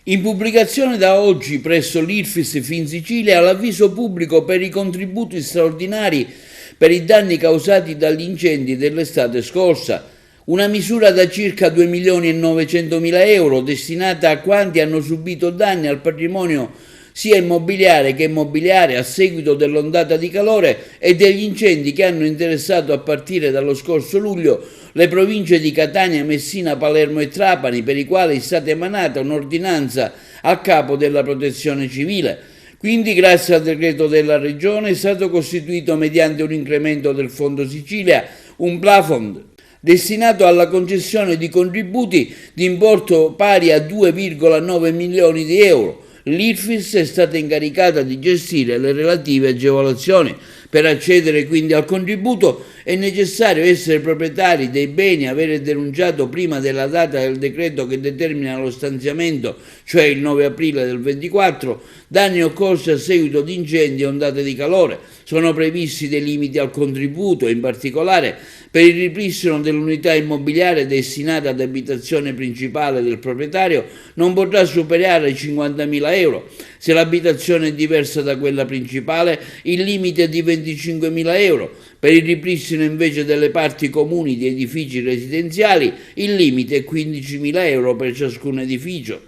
In pubblicazione da oggi presso l'IRFIS Finsicilia l'avviso pubblico per i contributi straordinari per i danni causati dagli incendi dell'estate scorsa, una misura da circa 2.900.000 euro destinata a quanti hanno subito danni al patrimonio sia immobiliare che immobiliare a seguito dell'ondata di calore e degli incendi che hanno interessato a partire dallo scorso luglio le province di Catania, Messina, Palermo e Trapani, per i quali è stata emanata un'ordinanza a capo della Protezione Civile. Quindi, grazie al decreto della Regione, è stato costituito mediante un incremento del Fondo Sicilia un plafond destinato alla concessione di contributi di importo pari a 2,9 milioni di euro. L'IRFIS è stata incaricata di gestire le relative agevolazioni. Per accedere quindi al contributo è necessario essere proprietari dei beni, avere denunciato prima della data del decreto che determina lo stanziamento, cioè il 9 aprile del 24, danni occorsi a seguito di incendi e ondate di calore. Sono previsti dei limiti al contributo, in particolare per il ripristino dell'unità immobiliare destinata ad abitazione principale del proprietario non potrà superare i 50.000 euro. Se l'abitazione è diversa da quella principale, il limite è di 25.000 euro. Per il ripristino invece delle parti comuni di edifici residenziali, il limite è 15.000 euro per ciascun edificio.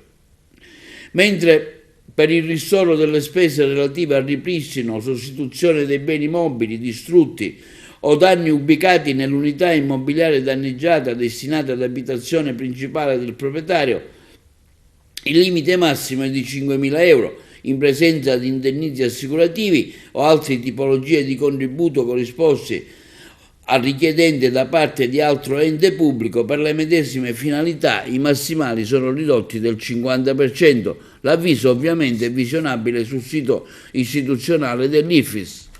Mentre per il ristoro delle spese relative al ripristino o sostituzione dei beni mobili distrutti o danni ubicati nell'unità immobiliare danneggiata destinata ad abitazione principale del proprietario, il limite massimo è di 5.000 euro, in presenza di indennizzi assicurativi o altre tipologie di contributo corrisposti al richiedente da parte di altro ente pubblico per le medesime finalità. I massimali sono ridotti del 50%. L'avviso ovviamente è visionabile sul sito istituzionale dell'IRFIS.